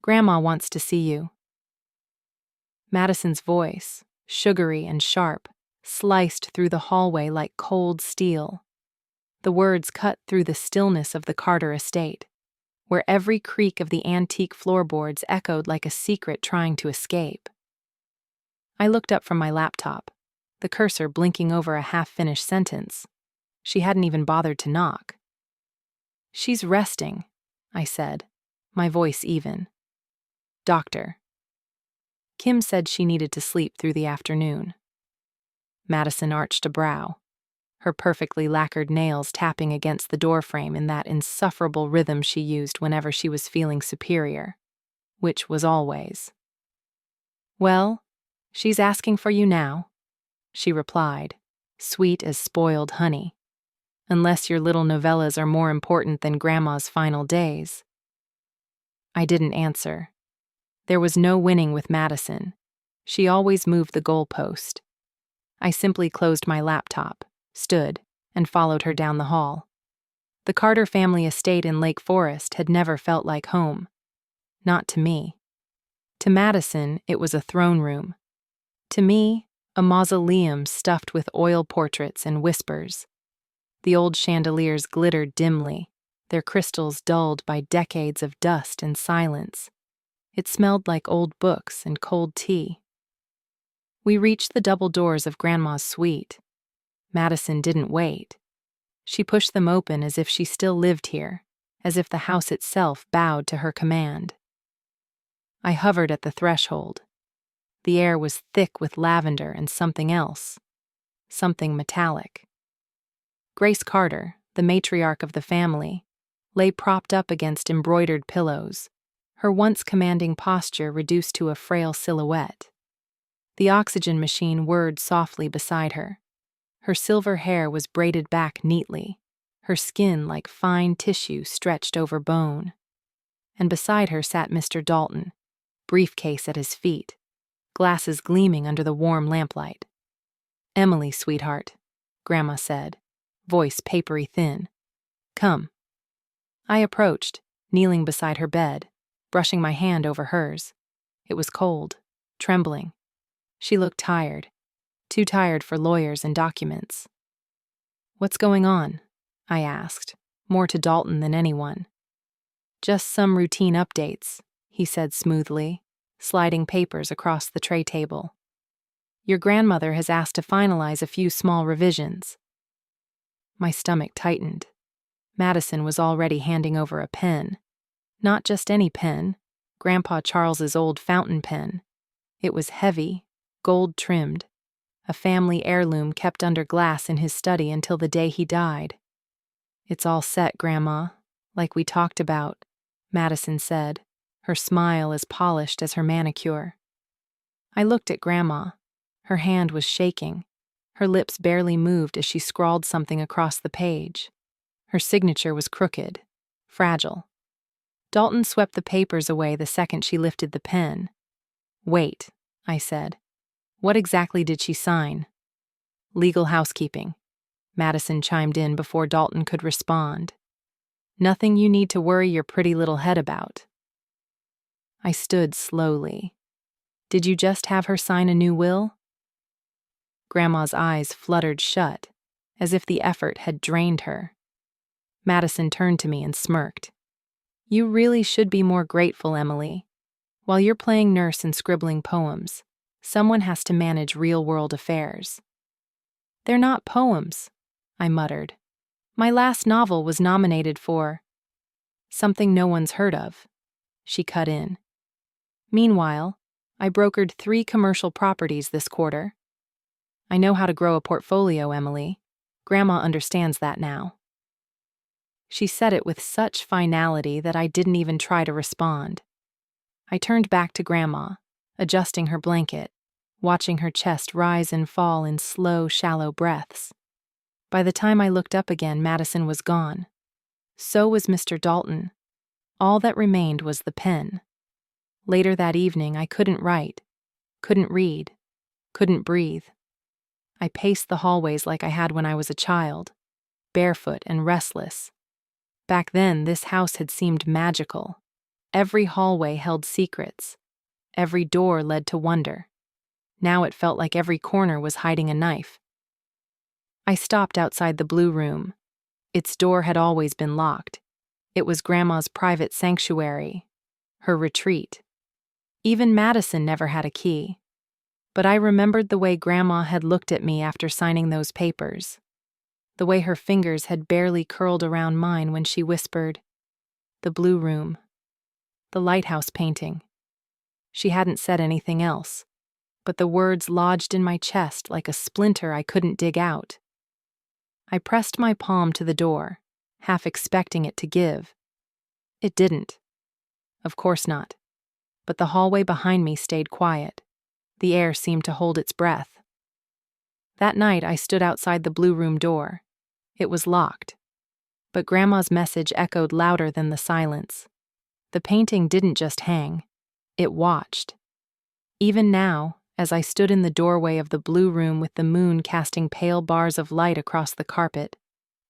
Grandma wants to see you." Madison's voice, sugary and sharp, sliced through the hallway like cold steel. The words cut through the stillness of the Carter estate, where every creak of the antique floorboards echoed like a secret trying to escape. I looked up from my laptop, the cursor blinking over a half-finished sentence. She hadn't even bothered to knock. "She's resting," I said, my voice even. "Doctor." Kim said she needed to sleep through the afternoon. Madison arched a brow, her perfectly lacquered nails tapping against the doorframe in that insufferable rhythm she used whenever she was feeling superior, which was always. "Well, she's asking for you now," she replied, sweet as spoiled honey. "Unless your little novellas are more important than Grandma's final days." I didn't answer. There was no winning with Madison. She always moved the goalpost. I simply closed my laptop, stood, and followed her down the hall. The Carter family estate in Lake Forest had never felt like home. Not to me. To Madison, it was a throne room. To me, a mausoleum stuffed with oil portraits and whispers. The old chandeliers glittered dimly, their crystals dulled by decades of dust and silence. It smelled like old books and cold tea. We reached the double doors of Grandma's suite. Madison didn't wait. She pushed them open as if she still lived here, as if the house itself bowed to her command. I hovered at the threshold. The air was thick with lavender and something else, something metallic. Grace Carter, the matriarch of the family, lay propped up against embroidered pillows, her once commanding posture reduced to a frail silhouette. The oxygen machine whirred softly beside her. Her silver hair was braided back neatly, her skin like fine tissue stretched over bone. And beside her sat Mr. Dalton, briefcase at his feet, glasses gleaming under the warm lamplight. "Emily, sweetheart," Grandma said, voice papery thin. "Come." I approached, kneeling beside her bed, brushing my hand over hers. It was cold, trembling. She looked tired, too tired for lawyers and documents. "What's going on?" I asked, more to Dalton than anyone. "Just some routine updates," he said smoothly, sliding papers across the tray table. "Your grandmother has asked to finalize a few small revisions." My stomach tightened. Madison was already handing over a pen. Not just any pen, Grandpa Charles's old fountain pen. It was heavy, gold-trimmed, a family heirloom kept under glass in his study until the day he died. "It's all set, Grandma, like we talked about," Madison said, her smile as polished as her manicure. I looked at Grandma. Her hand was shaking. Her lips barely moved as she scrawled something across the page. Her signature was crooked, fragile. Dalton swept the papers away the second she lifted the pen. "Wait," I said. "What exactly did she sign?" "Legal housekeeping," Madison chimed in before Dalton could respond. "Nothing you need to worry your pretty little head about." I stood slowly. "Did you just have her sign a new will?" Grandma's eyes fluttered shut, as if the effort had drained her. Madison turned to me and smirked. "You really should be more grateful, Emily. While you're playing nurse and scribbling poems, someone has to manage real-world affairs." "They're not poems," I muttered. "My last novel was nominated for—" "Something no one's heard of," she cut in. "Meanwhile, I brokered 3 commercial properties this quarter. I know how to grow a portfolio, Emily. Grandma understands that now." She said it with such finality that I didn't even try to respond. I turned back to Grandma, adjusting her blanket, watching her chest rise and fall in slow, shallow breaths. By the time I looked up again, Madison was gone. So was Mr. Dalton. All that remained was the pen. Later that evening, I couldn't write, couldn't read, couldn't breathe. I paced the hallways like I had when I was a child, barefoot and restless. Back then, this house had seemed magical. Every hallway held secrets. Every door led to wonder. Now it felt like every corner was hiding a knife. I stopped outside the blue room. Its door had always been locked. It was Grandma's private sanctuary, her retreat. Even Madison never had a key. But I remembered the way Grandma had looked at me after signing those papers. The way her fingers had barely curled around mine when she whispered, "The blue room. The lighthouse painting." She hadn't said anything else, but the words lodged in my chest like a splinter I couldn't dig out. I pressed my palm to the door, half expecting it to give. It didn't. Of course not. But the hallway behind me stayed quiet. The air seemed to hold its breath. That night I stood outside the blue room door. It was locked. But Grandma's message echoed louder than the silence. The painting didn't just hang. It watched. Even now, as I stood in the doorway of the blue room with the moon casting pale bars of light across the carpet,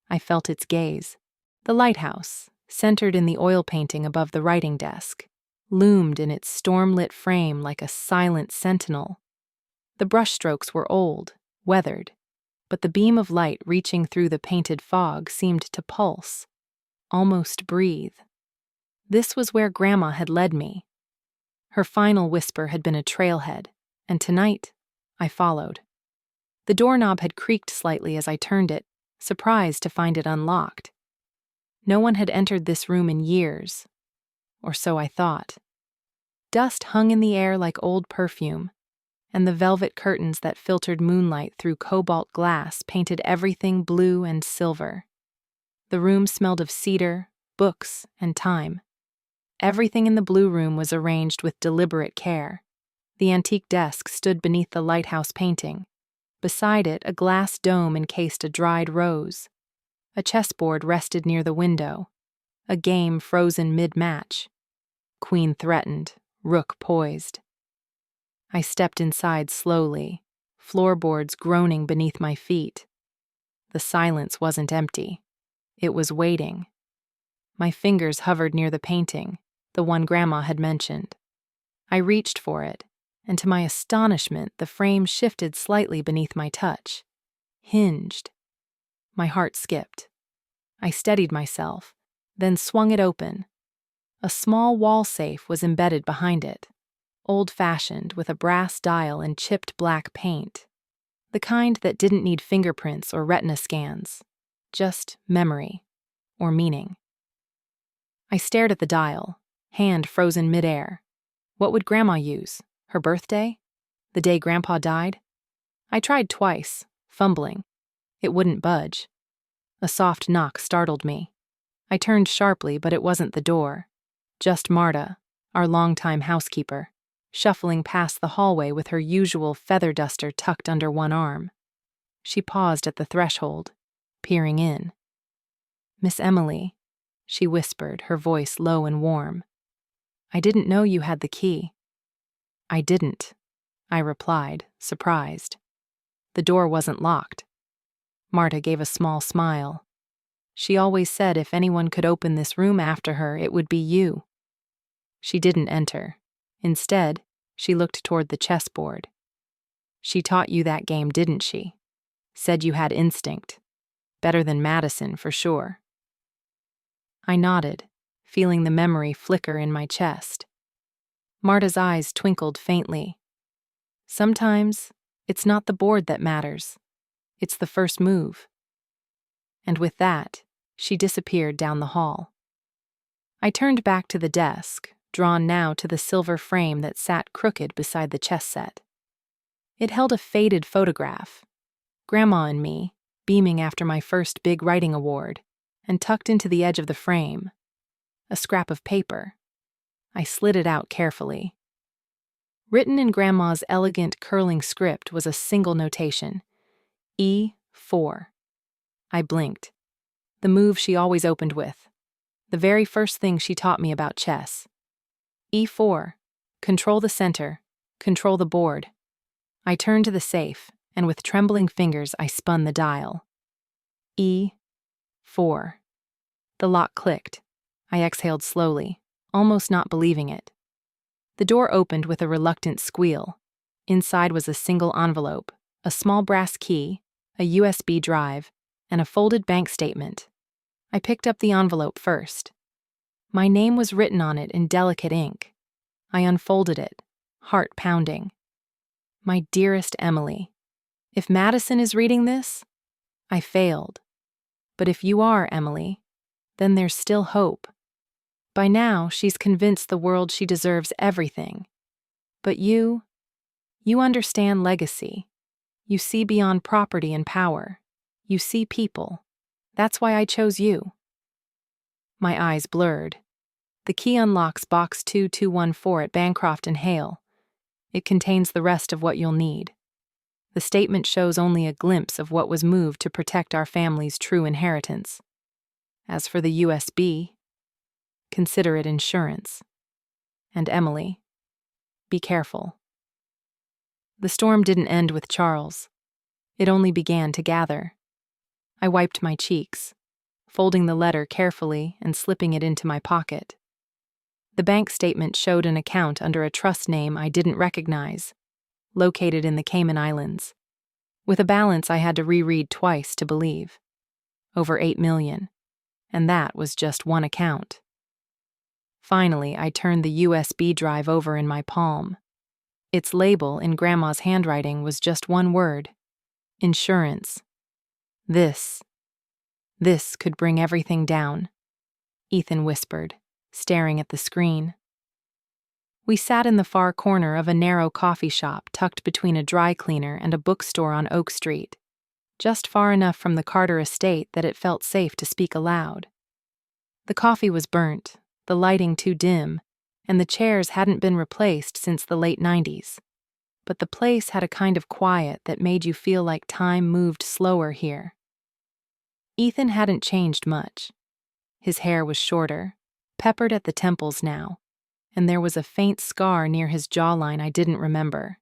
I felt its gaze. The lighthouse, centered in the oil painting above the writing desk, loomed in its storm-lit frame like a silent sentinel. The brushstrokes were old, weathered, but the beam of light reaching through the painted fog seemed to pulse, almost breathe. This was where Grandma had led me. Her final whisper had been a trailhead, and tonight, I followed. The doorknob had creaked slightly as I turned it, surprised to find it unlocked. No one had entered this room in years, or so I thought. Dust hung in the air like old perfume, and the velvet curtains that filtered moonlight through cobalt glass painted everything blue and silver. The room smelled of cedar, books, and time. Everything in the blue room was arranged with deliberate care. The antique desk stood beneath the lighthouse painting. Beside it, a glass dome encased a dried rose. A chessboard rested near the window, a game frozen mid-match. Queen threatened, rook poised. I stepped inside slowly, floorboards groaning beneath my feet. The silence wasn't empty. It was waiting. My fingers hovered near the painting, the one Grandma had mentioned. I reached for it, and to my astonishment, the frame shifted slightly beneath my touch. Hinged. My heart skipped. I steadied myself, then swung it open. A small wall safe was embedded behind it, old-fashioned with a brass dial and chipped black paint. The kind that didn't need fingerprints or retina scans, just memory or meaning. I stared at the dial, hand frozen midair. What would Grandma use? Her birthday? The day Grandpa died? I tried twice, fumbling. It wouldn't budge. A soft knock startled me. I turned sharply, but it wasn't the door. Just Marta, our longtime housekeeper, shuffling past the hallway with her usual feather duster tucked under one arm. She paused at the threshold, peering in. "Miss Emily," she whispered, her voice low and warm. "I didn't know you had the key." "I didn't," I replied, surprised. The door wasn't locked. Marta gave a small smile. "She always said if anyone could open this room after her, it would be you." She didn't enter. Instead, she looked toward the chessboard. "She taught you that game, didn't she? Said you had instinct. Better than Madison, for sure." I nodded, feeling the memory flicker in my chest. Marta's eyes twinkled faintly. "Sometimes, it's not the board that matters. It's the first move." And with that, she disappeared down the hall. I turned back to the desk, drawn now to the silver frame that sat crooked beside the chess set. It held a faded photograph, Grandma and me, beaming after my first big writing award, and tucked into the edge of the frame, a scrap of paper. I slid it out carefully. Written in Grandma's elegant, curling script was a single notation, E4. I blinked. The move she always opened with. The very first thing she taught me about chess. E4. Control the center. Control the board. I turned to the safe, and with trembling fingers I spun the dial. E4. The lock clicked. I exhaled slowly, almost not believing it. The door opened with a reluctant squeal. Inside was a single envelope, a small brass key, a USB drive, and a folded bank statement. I picked up the envelope first. My name was written on it in delicate ink. I unfolded it, heart pounding. My dearest Emily, if Madison is reading this, I failed. But if you are, Emily, then there's still hope. By now, she's convinced the world she deserves everything. But you understand legacy. You see beyond property and power. You see people. That's why I chose you. My eyes blurred. The key unlocks box 2214 at Bancroft and Hale. It contains the rest of what you'll need. The statement shows only a glimpse of what was moved to protect our family's true inheritance. As for the USB, consider it insurance. And Emily, be careful. The storm didn't end with Charles. It only began to gather. I wiped my cheeks, folding the letter carefully and slipping it into my pocket. The bank statement showed an account under a trust name I didn't recognize, located in the Cayman Islands, with a balance I had to reread twice to believe. Over $8 million, and that was just one account. Finally, I turned the USB drive over in my palm. Its label in Grandma's handwriting was just one word: insurance. This could bring everything down, Ethan whispered, staring at the screen. We sat in the far corner of a narrow coffee shop tucked between a dry cleaner and a bookstore on Oak Street, just far enough from the Carter estate that it felt safe to speak aloud. The coffee was burnt, the lighting too dim, and the chairs hadn't been replaced since the late 90s. But the place had a kind of quiet that made you feel like time moved slower here. Ethan hadn't changed much. His hair was shorter, peppered at the temples now, and there was a faint scar near his jawline I didn't remember.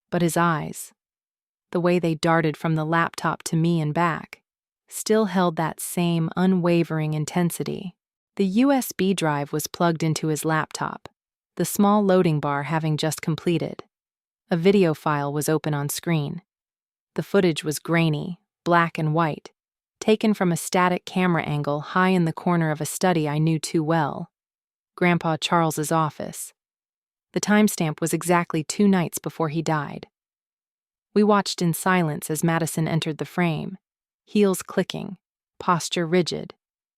But his eyes, the way they darted from the laptop to me and back, still held that same unwavering intensity. The USB drive was plugged into his laptop, the small loading bar having just completed. A video file was open on screen. The footage was grainy, black and white, taken from a static camera angle high in the corner of a study I knew too well, Grandpa Charles's office. The timestamp was exactly 2 nights before he died. We watched in silence as Madison entered the frame, heels clicking, posture rigid,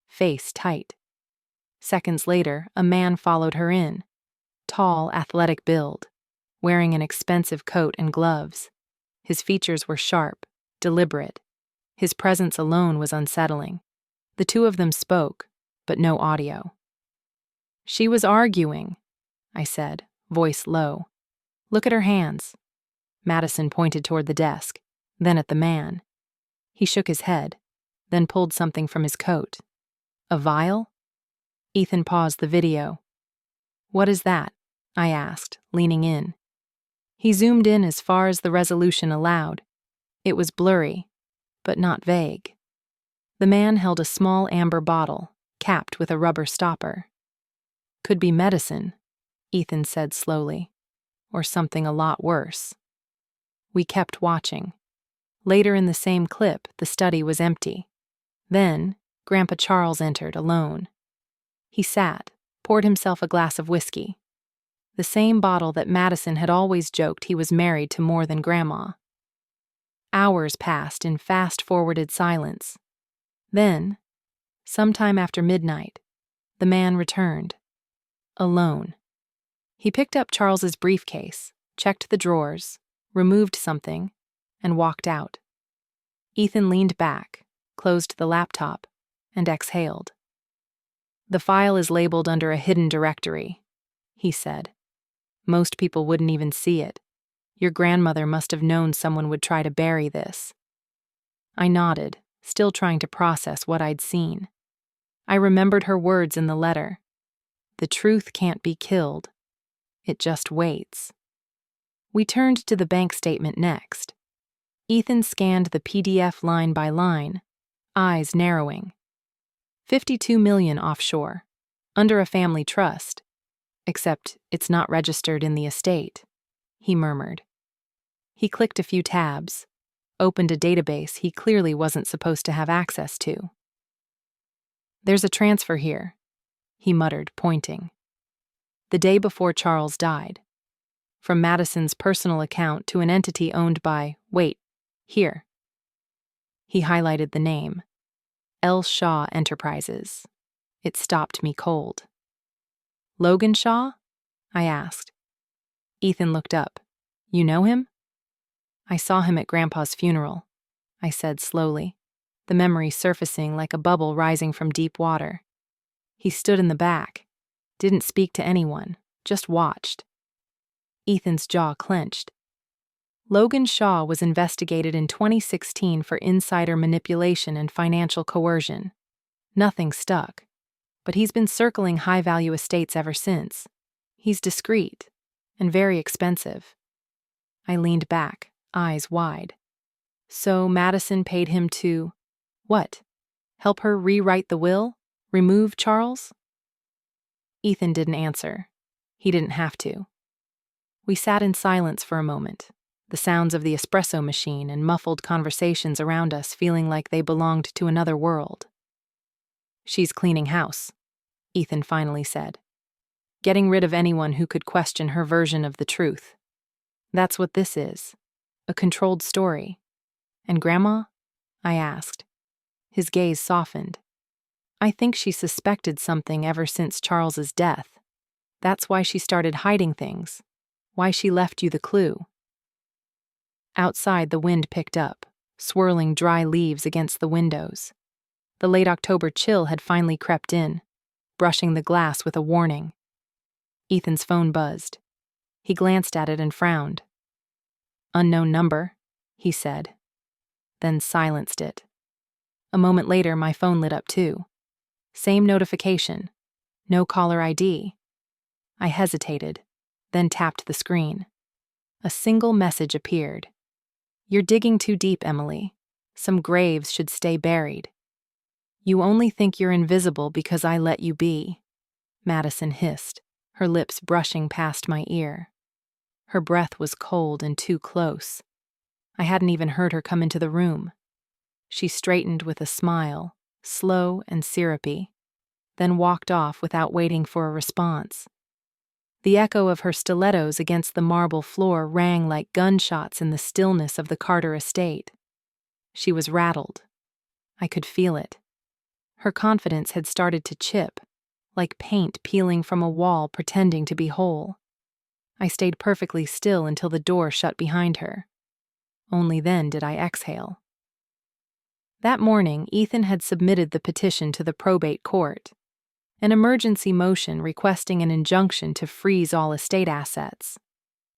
face tight. Seconds later, a man followed her in, tall, athletic build, wearing an expensive coat and gloves. His features were sharp, deliberate. His presence alone was unsettling. The two of them spoke, but no audio. "She was arguing," I said, voice low. "Look at her hands." Madison pointed toward the desk, then at the man. He shook his head, then pulled something from his coat. "A vial?" Ethan paused the video. "What is that?" I asked, leaning in. He zoomed in as far as the resolution allowed. It was blurry, but not vague. The man held a small amber bottle, capped with a rubber stopper. "Could be medicine," Ethan said slowly, "or something a lot worse." We kept watching. Later in the same clip, the study was empty. Then, Grandpa Charles entered alone. He sat, poured himself a glass of whiskey. The same bottle that Madison had always joked he was married to more than Grandma. Hours passed in fast-forwarded silence. Then, sometime after midnight, the man returned. Alone. He picked up Charles's briefcase, checked the drawers, removed something, and walked out. Ethan leaned back, closed the laptop, and exhaled. "The file is labeled under a hidden directory," he said. "Most people wouldn't even see it. Your grandmother must have known someone would try to bury this." I nodded, still trying to process what I'd seen. I remembered her words in the letter. "The truth can't be killed. It just waits." We turned to the bank statement next. Ethan scanned the PDF line by line, eyes narrowing. 52 million offshore, Under a family trust. Except it's not registered in the estate, he murmured. He clicked a few tabs, opened a database he clearly wasn't supposed to have access to. There's a transfer here, he muttered, pointing. The day before Charles died. From Madison's personal account to an entity owned by, here. He highlighted the name. L. Shaw Enterprises. It stopped me cold. Logan Shaw? I asked. Ethan looked up. You know him? I saw him at Grandpa's funeral, I said slowly, the memory surfacing like a bubble rising from deep water. He stood in the back, didn't speak to anyone, just watched. Ethan's jaw clenched. Logan Shaw was investigated in 2016 for insider manipulation and financial coercion. Nothing stuck, but he's been circling high-value estates ever since. He's discreet and very expensive. I leaned back, eyes wide. So Madison paid him to, what? Help her rewrite the will? Remove Charles? Ethan didn't answer. He didn't have to. We sat in silence for a moment, the sounds of the espresso machine and muffled conversations around us feeling like they belonged to another world. She's cleaning house, Ethan finally said. Getting rid of anyone who could question her version of the truth. That's what this is. A controlled story. And Grandma? I asked. His gaze softened. I think she suspected something ever since Charles's death. That's why she started hiding things. Why she left you the clue. Outside, the wind picked up, swirling dry leaves against the windows. The late October chill had finally crept in, brushing the glass with a warning. Ethan's phone buzzed. He glanced at it and frowned. Unknown number, he said, then silenced it. A moment later, my phone lit up too. Same notification. No caller ID. I hesitated, then tapped the screen. A single message appeared. You're digging too deep, Emily. Some graves should stay buried. You only think you're invisible because I let you be, Madison hissed, her lips brushing past my ear. Her breath was cold and too close. I hadn't even heard her come into the room. She straightened with a smile, slow and syrupy, then walked off without waiting for a response. The echo of her stilettos against the marble floor rang like gunshots in the stillness of the Carter estate. She was rattled. I could feel it. Her confidence had started to chip, like paint peeling from a wall pretending to be whole. I stayed perfectly still until the door shut behind her. Only then did I exhale. That morning, Ethan had submitted the petition to the probate court, an emergency motion requesting an injunction to freeze all estate assets.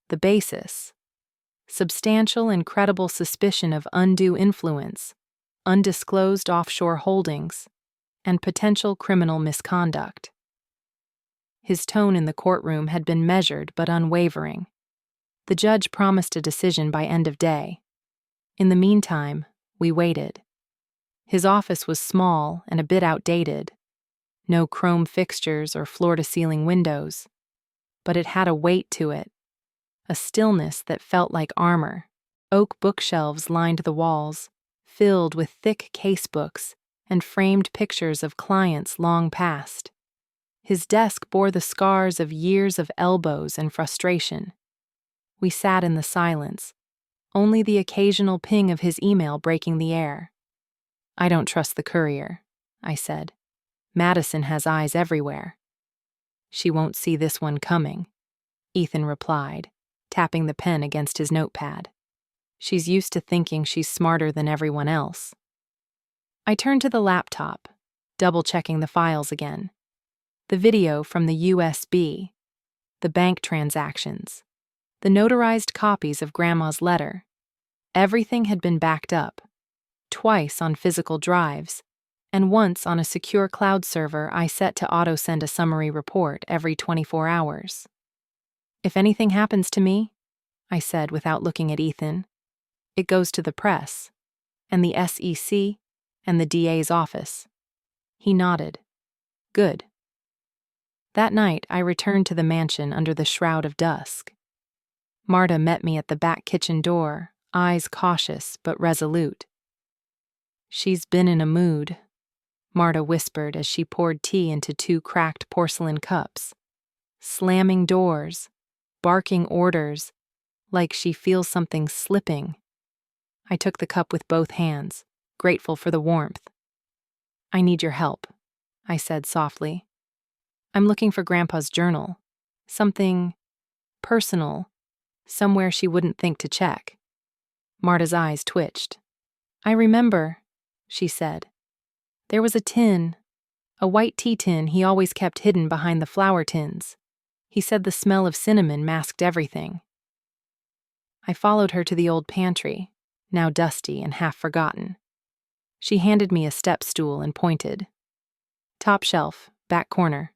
The basis: substantial and credible suspicion of undue influence, undisclosed offshore holdings, and potential criminal misconduct. His tone in the courtroom had been measured but unwavering. The judge promised a decision by end of day. In the meantime, we waited. His office was small and a bit outdated. No chrome fixtures or floor-to-ceiling windows. But it had a weight to it, a stillness that felt like armor. Oak bookshelves lined the walls, filled with thick casebooks and framed pictures of clients long past. His desk bore the scars of years of elbows and frustration. We sat in the silence, only the occasional ping of his email breaking the air. I don't trust the courier, I said. Madison has eyes everywhere. She won't see this one coming, Ethan replied, tapping the pen against his notepad. She's used to thinking she's smarter than everyone else. I turned to the laptop, double-checking the files again. The video from the USB, the bank transactions, the notarized copies of Grandma's letter. Everything had been backed up, twice on physical drives, and once on a secure cloud server I set to auto-send a summary report every 24 hours. If anything happens to me, I said without looking at Ethan, it goes to the press, and the SEC, and the DA's office. He nodded. Good. That night, I returned to the mansion under the shroud of dusk. Marta met me at the back kitchen door, eyes cautious but resolute. "She's been in a mood," Marta whispered as she poured tea into 2 cracked porcelain cups. "Slamming doors, barking orders, like she feels something slipping." I took the cup with both hands, grateful for the warmth. "I need your help," I said softly. "I'm looking for Grandpa's journal. Something personal, somewhere she wouldn't think to check." Marta's eyes twitched. "I remember," she said. "There was a tin, a white tea tin he always kept hidden behind the flour tins. He said the smell of cinnamon masked everything." I followed her to the old pantry, now dusty and half forgotten. She handed me a step stool and pointed. "Top shelf, back corner."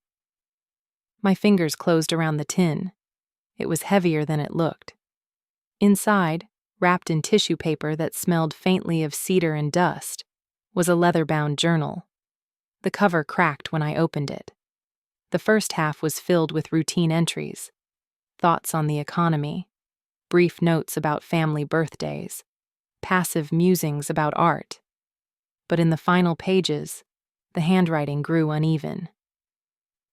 My fingers closed around the tin. It was heavier than it looked. Inside, wrapped in tissue paper that smelled faintly of cedar and dust, was a leather-bound journal. The cover cracked when I opened it. The first half was filled with routine entries, thoughts on the economy, brief notes about family birthdays, passive musings about art. But in the final pages, the handwriting grew uneven.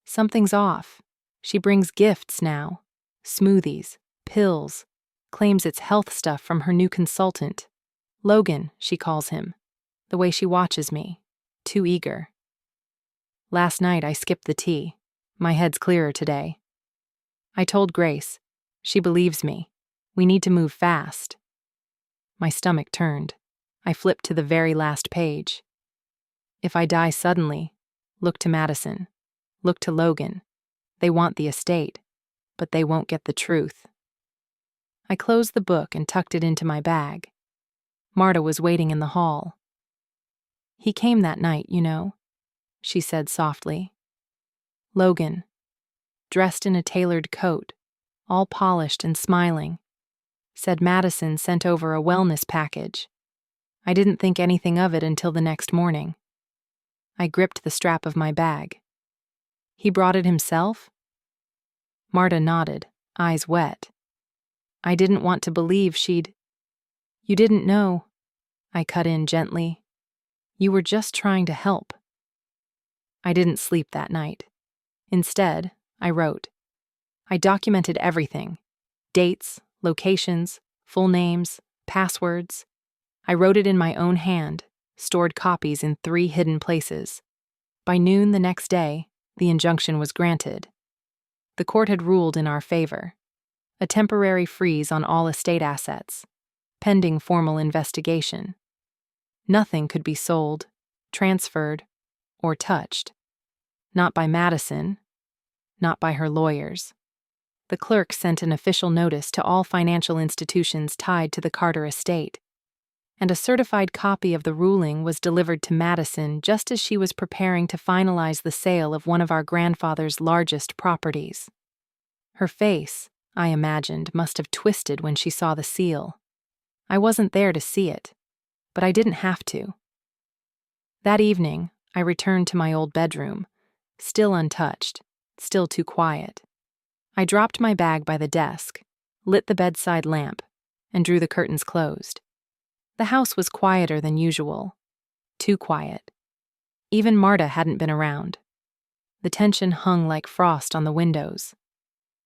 "Something's off. She brings gifts now. Smoothies, pills, claims it's health stuff from her new consultant. Logan, she calls him. The way she watches me. Too eager." Last night I skipped the tea. My head's clearer today. I told Grace. She believes me. We need to move fast. My stomach turned. I flipped to the very last page. "If I die suddenly, look to Madison. Look to Logan. They want the estate, but they won't get the truth." I closed the book and tucked it into my bag. Marta was waiting in the hall. "He came that night, you know," she said softly. "Logan, dressed in a tailored coat, all polished and smiling. Said Madison sent over a wellness package. I didn't think anything of it until the next morning." I gripped the strap of my bag. "He brought it himself?" Marta nodded, eyes wet. I didn't want to believe she'd... "You didn't know," I cut in gently. "You were just trying to help." I didn't sleep that night. Instead, I wrote. I documented everything. Dates, locations, full names, passwords. I wrote it in my own hand, stored copies in 3 hidden places. By noon the next day, the injunction was granted. The court had ruled in our favor. A temporary freeze on all estate assets, pending formal investigation. Nothing could be sold, transferred, or touched. Not by Madison, not by her lawyers. The clerk sent an official notice to all financial institutions tied to the Carter estate, and a certified copy of the ruling was delivered to Madison just as she was preparing to finalize the sale of one of our grandfather's largest properties. Her face, I imagined, must have twisted when she saw the seal. I wasn't there to see it, but I didn't have to. That evening, I returned to my old bedroom, still untouched, still too quiet. I dropped my bag by the desk, lit the bedside lamp, and drew the curtains closed. The house was quieter than usual. Too quiet. Even Marta hadn't been around. The tension hung like frost on the windows.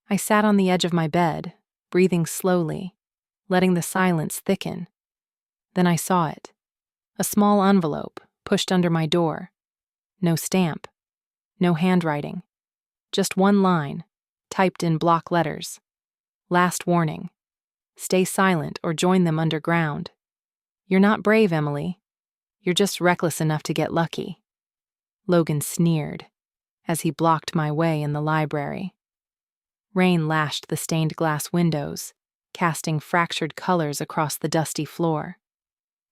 I sat on the edge of my bed, breathing slowly, letting the silence thicken. Then I saw it. A small envelope pushed under my door. No stamp. No handwriting. Just one line, typed in block letters. Last warning. Stay silent or join them underground. You're not brave, Emily. You're just reckless enough to get lucky. Logan sneered as he blocked my way in the library. Rain lashed the stained glass windows, casting fractured colors across the dusty floor.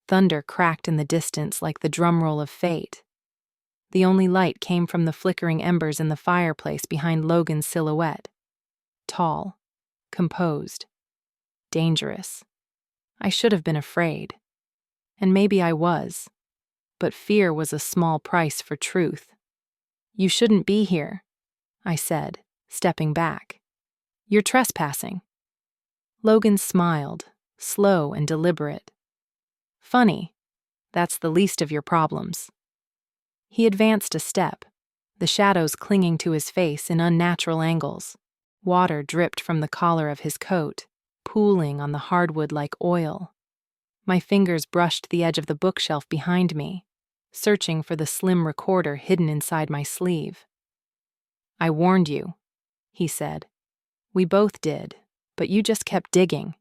Thunder cracked in the distance like the drumroll of fate. The only light came from the flickering embers in the fireplace behind Logan's silhouette. Tall, composed, dangerous. I should have been afraid. And maybe I was. But fear was a small price for truth. "You shouldn't be here," I said, stepping back. "You're trespassing." Logan smiled, slow and deliberate. "Funny. That's the least of your problems." He advanced a step, the shadows clinging to his face in unnatural angles. Water dripped from the collar of his coat, pooling on the hardwood like oil. My fingers brushed the edge of the bookshelf behind me, searching for the slim recorder hidden inside my sleeve. "I warned you," he said. "We both did, but you just kept digging."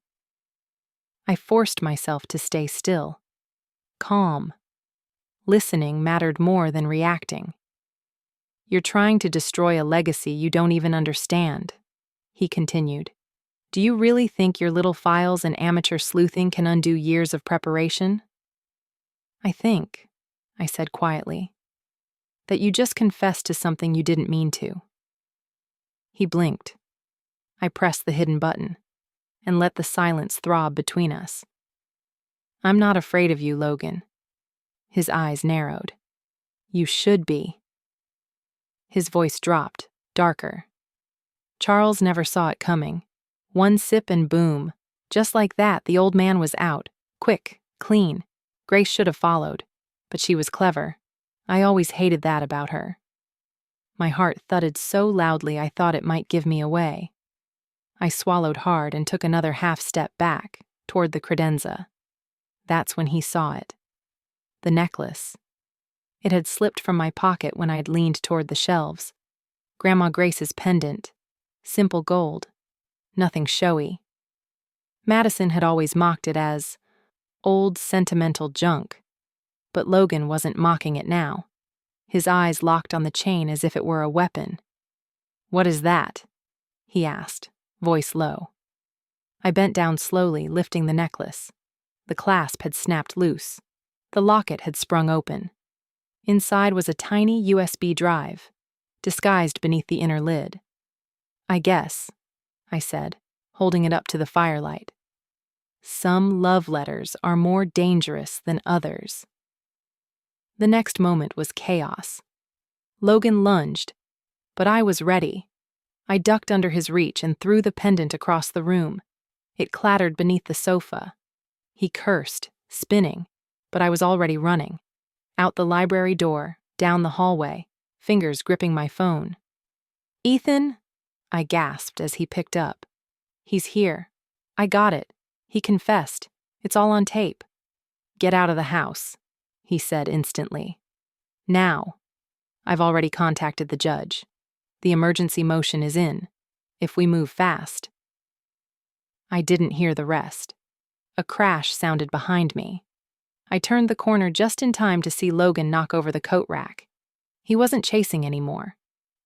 I forced myself to stay still, calm. Listening mattered more than reacting. "You're trying to destroy a legacy you don't even understand," he continued. "Do you really think your little files and amateur sleuthing can undo years of preparation?" "I think," I said quietly, "that you just confessed to something you didn't mean to." He blinked. I pressed the hidden button and let the silence throb between us. "I'm not afraid of you, Logan." His eyes narrowed. "You should be." His voice dropped, darker. Charles never saw it coming. One sip and boom. Just like that, the old man was out. Quick, clean. Grace should have followed, but she was clever. I always hated that about her. My heart thudded so loudly I thought it might give me away. I swallowed hard and took another half step back, toward the credenza. That's when he saw it. The necklace. It had slipped from my pocket when I had leaned toward the shelves. Grandma Grace's pendant. Simple gold. Nothing showy. Madison had always mocked it as old sentimental junk, but Logan wasn't mocking it now. His eyes locked on the chain as if it were a weapon. "What is that?" he asked, voice low. I bent down slowly, lifting the necklace. The clasp had snapped loose. The locket had sprung open. Inside was a tiny USB drive, disguised beneath the inner lid. "I guess," I said, holding it up to the firelight. "Some love letters are more dangerous than others." The next moment was chaos. Logan lunged, but I was ready. I ducked under his reach and threw the pendant across the room. It clattered beneath the sofa. He cursed, spinning, but I was already running. Out the library door, down the hallway, fingers gripping my phone. "Ethan?" I gasped as he picked up. "He's here. I got it. He confessed. It's all on tape." "Get out of the house," he said instantly. "Now." "I've already contacted the judge. The emergency motion is in. If we move fast." I didn't hear the rest. A crash sounded behind me. I turned the corner just in time to see Logan knock over the coat rack. He wasn't chasing anymore.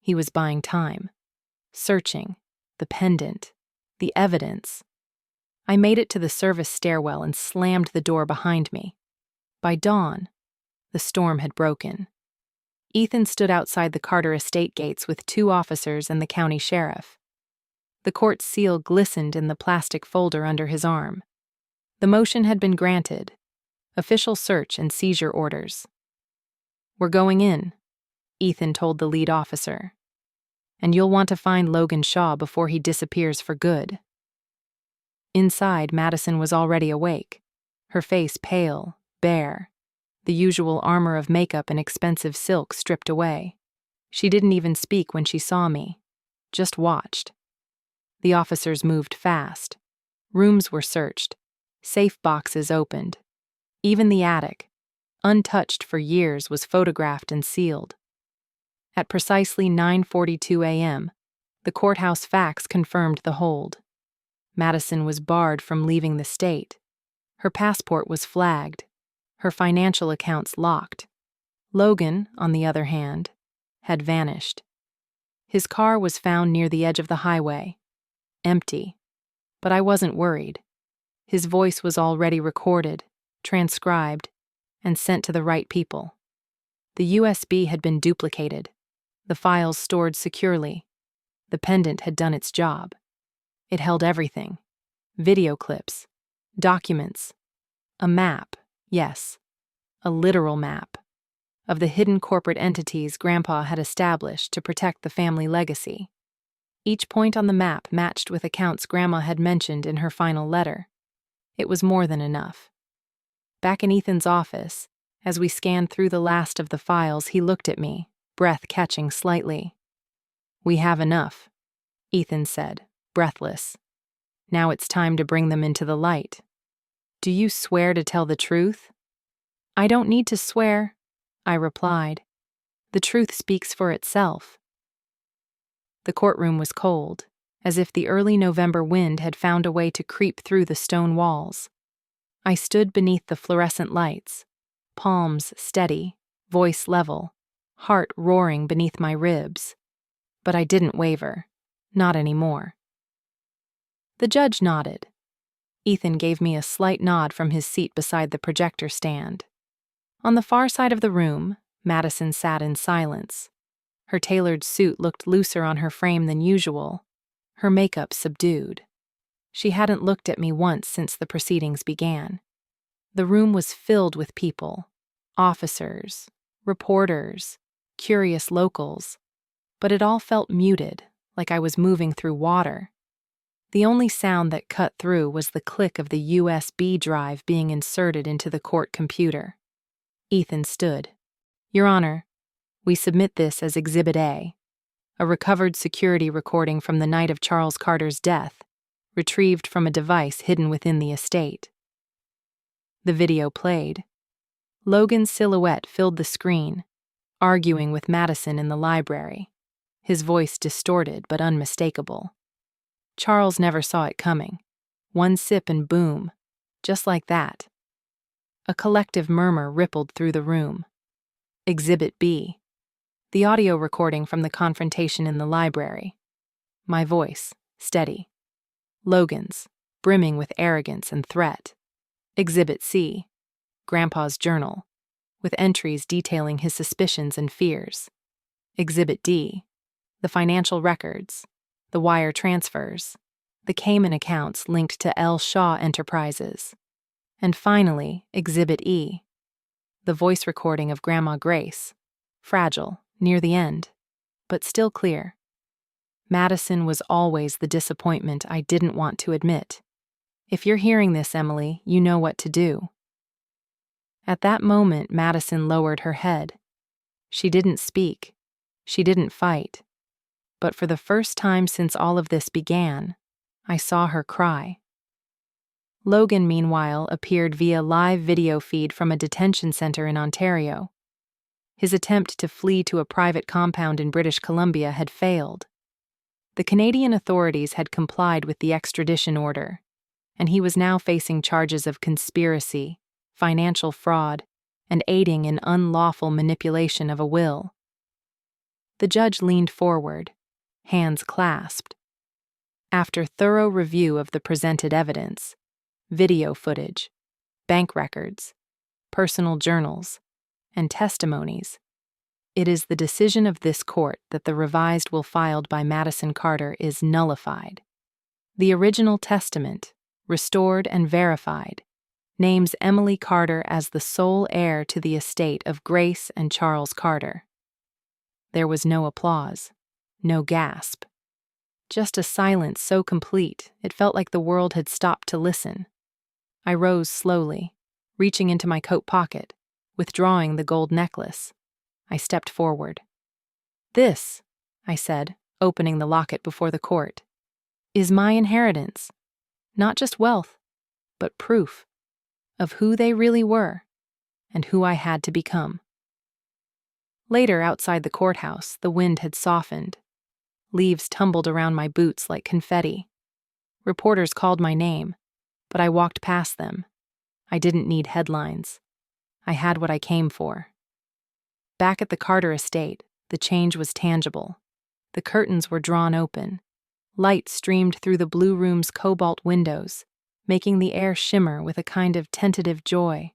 He was buying time. Searching. The pendant. The evidence. I made it to the service stairwell and slammed the door behind me. By dawn, the storm had broken. Ethan stood outside the Carter estate gates with 2 officers and the county sheriff. The court seal glistened in the plastic folder under his arm. The motion had been granted. Official search and seizure orders. "We're going in," Ethan told the lead officer. "And you'll want to find Logan Shaw before he disappears for good." Inside, Madison was already awake, her face pale, bare, the usual armor of makeup and expensive silk stripped away. She didn't even speak when she saw me, just watched. The officers moved fast. Rooms were searched, safe boxes opened. Even the attic, untouched for years, was photographed and sealed. At precisely 9:42 a.m., the courthouse fax confirmed the hold. Madison was barred from leaving the state. Her passport was flagged, her financial accounts locked. Logan, on the other hand, had vanished. His car was found near the edge of the highway, empty, but I wasn't worried. His voice was already recorded, transcribed, and sent to the right people. The USB had been duplicated, the files stored securely. The pendant had done its job. It held everything: video clips, documents, a map, yes, a literal map, of the hidden corporate entities Grandpa had established to protect the family legacy. Each point on the map matched with accounts Grandma had mentioned in her final letter. It was more than enough. Back in Ethan's office, as we scanned through the last of the files, he looked at me, breath catching slightly. "We have enough," Ethan said, breathless. "Now it's time to bring them into the light. Do you swear to tell the truth?" "I don't need to swear," I replied. "The truth speaks for itself." The courtroom was cold, as if the early November wind had found a way to creep through the stone walls. I stood beneath the fluorescent lights, palms steady, voice level, heart roaring beneath my ribs. But I didn't waver, not anymore. The judge nodded. Ethan gave me a slight nod from his seat beside the projector stand. On the far side of the room, Madison sat in silence. Her tailored suit looked looser on her frame than usual, her makeup subdued. She hadn't looked at me once since the proceedings began. The room was filled with people, officers, reporters, curious locals, but it all felt muted, like I was moving through water. The only sound that cut through was the click of the USB drive being inserted into the court computer. Ethan stood. "Your Honor, we submit this as Exhibit A, a recovered security recording from the night of Charles Carter's death, retrieved from a device hidden within the estate." The video played. Logan's silhouette filled the screen, arguing with Madison in the library, his voice distorted but unmistakable. Charles never saw it coming. One sip and boom, just like that. A collective murmur rippled through the room. Exhibit B. The audio recording from the confrontation in the library. My voice, steady. Logan's, brimming with arrogance and threat. Exhibit C. Grandpa's journal, with entries detailing his suspicions and fears. Exhibit D. The financial records, the wire transfers, the Cayman accounts linked to L. Shaw Enterprises. And finally, Exhibit E. The voice recording of Grandma Grace, fragile, near the end, but still clear. Madison was always the disappointment I didn't want to admit. If you're hearing this, Emily, you know what to do. At that moment, Madison lowered her head. She didn't speak. She didn't fight. But for the first time since all of this began, I saw her cry. Logan, meanwhile, appeared via live video feed from a detention center in Ontario. His attempt to flee to a private compound in British Columbia had failed. The Canadian authorities had complied with the extradition order, and he was now facing charges of conspiracy, financial fraud, and aiding in unlawful manipulation of a will. The judge leaned forward, hands clasped. After thorough review of the presented evidence, video footage, bank records, personal journals, and testimonies, it is the decision of this court that the revised will filed by Madison Carter is nullified. The original testament, restored and verified, names Emily Carter as the sole heir to the estate of Grace and Charles Carter. There was no applause, no gasp. Just a silence so complete it felt like the world had stopped to listen. I rose slowly, reaching into my coat pocket, withdrawing the gold necklace. I stepped forward. "This," I said, opening the locket before the court, "is my inheritance. Not just wealth, but proof of who they really were and who I had to become." Later, outside the courthouse, the wind had softened. Leaves tumbled around my boots like confetti. Reporters called my name, but I walked past them. I didn't need headlines. I had what I came for. Back at the Carter estate, the change was tangible. The curtains were drawn open. Light streamed through the blue room's cobalt windows, making the air shimmer with a kind of tentative joy.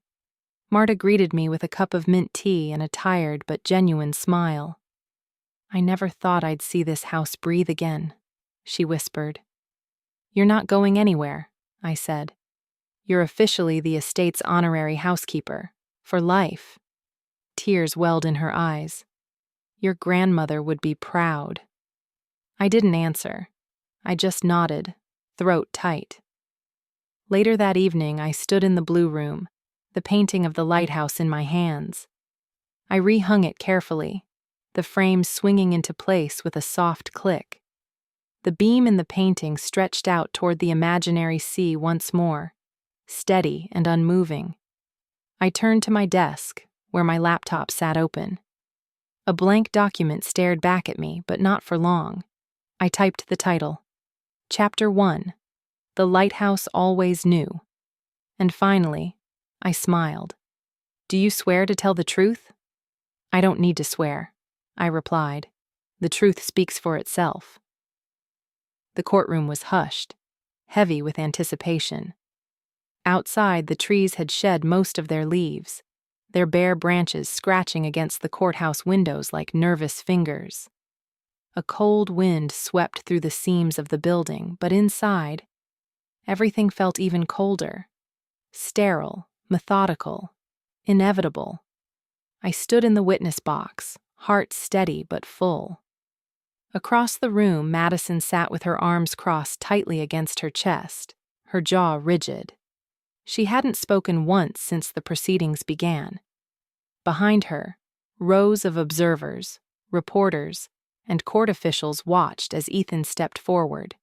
Marta greeted me with a cup of mint tea and a tired but genuine smile. "I never thought I'd see this house breathe again," she whispered. "You're not going anywhere," I said. "You're officially the estate's honorary housekeeper, for life." Tears welled in her eyes. Your grandmother would be proud. I didn't answer. I just nodded, throat tight. Later that evening, I stood in the blue room, the painting of the lighthouse in my hands. I rehung it carefully, the frame swinging into place with a soft click. The beam in the painting stretched out toward the imaginary sea once more, steady and unmoving. I turned to my desk, where my laptop sat open. A blank document stared back at me, but not for long. I typed the title, Chapter 1, The Lighthouse Always Knew. And finally, I smiled. Do you swear to tell the truth? I don't need to swear, I replied. The truth speaks for itself. The courtroom was hushed, heavy with anticipation. Outside, the trees had shed most of their leaves, their bare branches scratching against the courthouse windows like nervous fingers. A cold wind swept through the seams of the building, but inside, everything felt even colder, sterile, methodical, inevitable. I stood in the witness box, heart steady but full. Across the room, Madison sat with her arms crossed tightly against her chest, her jaw rigid. She hadn't spoken once since the proceedings began. Behind her, rows of observers, reporters, and court officials watched as Ethan stepped forward,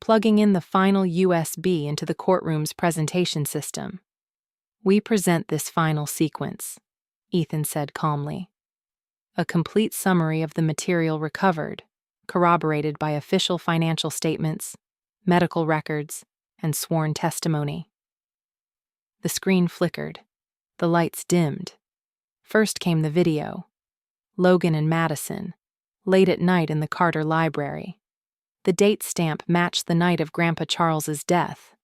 plugging in the final USB into the courtroom's presentation system. We present this final sequence, Ethan said calmly. A complete summary of the material recovered, corroborated by official financial statements, medical records, and sworn testimony. The screen flickered. The lights dimmed. First came the video. Logan and Madison, late at night in the Carter Library. The date stamp matched the night of Grandpa Charles's death.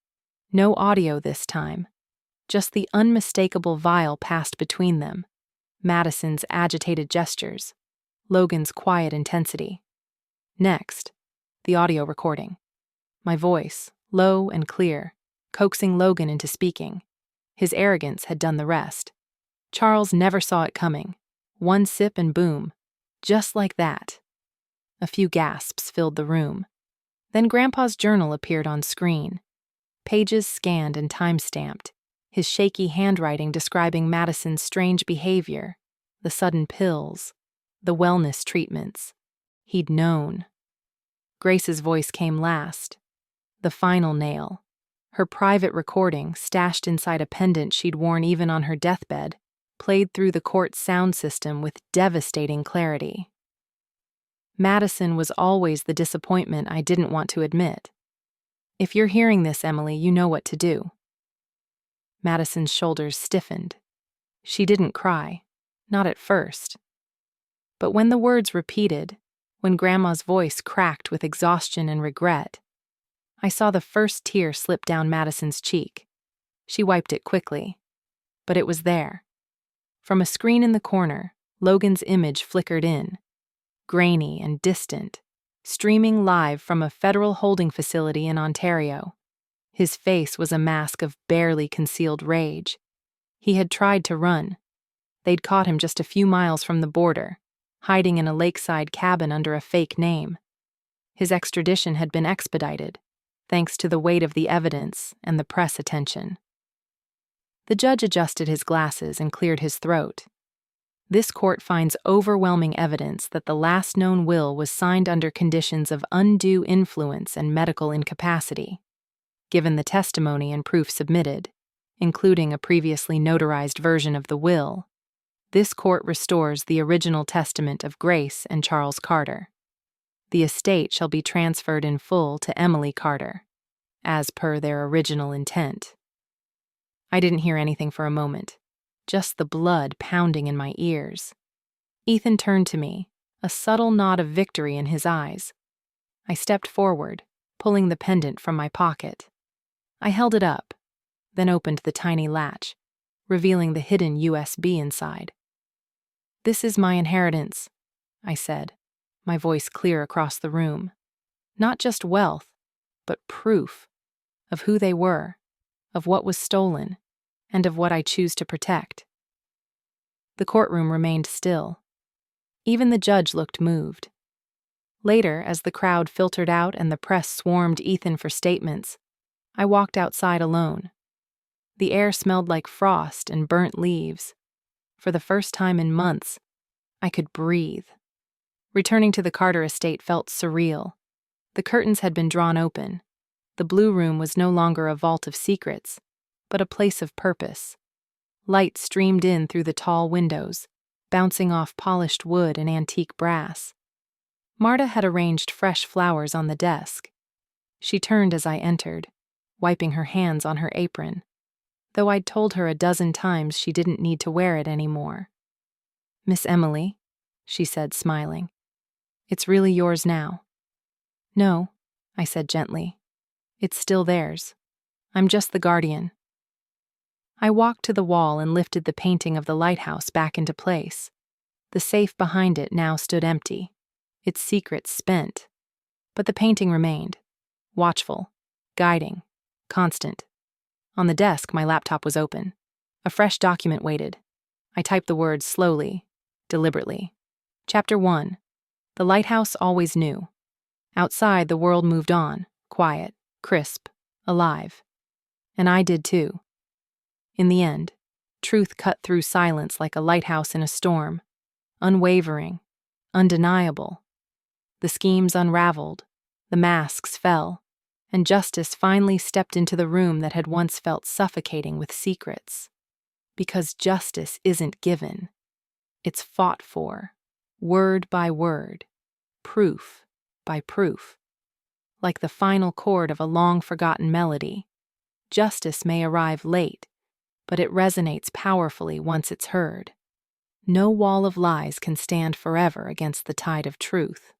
No audio this time. Just the unmistakable vial passed between them. Madison's agitated gestures. Logan's quiet intensity. Next, the audio recording. My voice, low and clear, coaxing Logan into speaking. His arrogance had done the rest. Charles never saw it coming. One sip and boom. Just like that. A few gasps filled the room. Then Grandpa's journal appeared on screen. Pages scanned and time-stamped, his shaky handwriting describing Madison's strange behavior, the sudden pills, the wellness treatments. He'd known. Grace's voice came last. The final nail. Her private recording, stashed inside a pendant she'd worn even on her deathbed, played through the court's sound system with devastating clarity. Madison was always the disappointment I didn't want to admit. If you're hearing this, Emily, you know what to do. Madison's shoulders stiffened. She didn't cry, not at first. But when the words repeated, when Grandma's voice cracked with exhaustion and regret, I saw the first tear slip down Madison's cheek. She wiped it quickly. But it was there. From a screen in the corner, Logan's image flickered in, grainy and distant, streaming live from a federal holding facility in Ontario. His face was a mask of barely concealed rage. He had tried to run. They'd caught him just a few miles from the border, hiding in a lakeside cabin under a fake name. His extradition had been expedited, thanks to the weight of the evidence and the press attention. The judge adjusted his glasses and cleared his throat. This court finds overwhelming evidence that the last known will was signed under conditions of undue influence and medical incapacity. Given the testimony and proof submitted, including a previously notarized version of the will, this court restores the original testament of Grace and Charles Carter. The estate shall be transferred in full to Emily Carter, as per their original intent. I didn't hear anything for a moment, just the blood pounding in my ears. Ethan turned to me, a subtle nod of victory in his eyes. I stepped forward, pulling the pendant from my pocket. I held it up, then opened the tiny latch, revealing the hidden USB inside. "This is my inheritance," I said, my voice clear across the room. Not just wealth, but proof of who they were, of what was stolen, and of what I choose to protect. The courtroom remained still. Even the judge looked moved. Later, as the crowd filtered out and the press swarmed Ethan for statements, I walked outside alone. The air smelled like frost and burnt leaves. For the first time in months, I could breathe. Returning to the Carter estate felt surreal. The curtains had been drawn open. The blue room was no longer a vault of secrets, but a place of purpose. Light streamed in through the tall windows, bouncing off polished wood and antique brass. Marta had arranged fresh flowers on the desk. She turned as I entered, wiping her hands on her apron, though I'd told her a dozen times she didn't need to wear it anymore. "Miss Emily," she said, smiling, "it's really yours now." "No," I said gently. "It's still theirs. I'm just the guardian." I walked to the wall and lifted the painting of the lighthouse back into place. The safe behind it now stood empty, its secrets spent. But the painting remained, watchful, guiding, constant. On the desk, my laptop was open. A fresh document waited. I typed the words slowly, deliberately. Chapter 1. The lighthouse always knew. Outside, the world moved on, quiet, crisp, alive. And I did too. In the end, truth cut through silence like a lighthouse in a storm, unwavering, undeniable. The schemes unraveled, the masks fell, and justice finally stepped into the room that had once felt suffocating with secrets. Because justice isn't given. It's fought for, word by word, proof by proof. Like the final chord of a long-forgotten melody, justice may arrive late, but it resonates powerfully once it's heard. No wall of lies can stand forever against the tide of truth.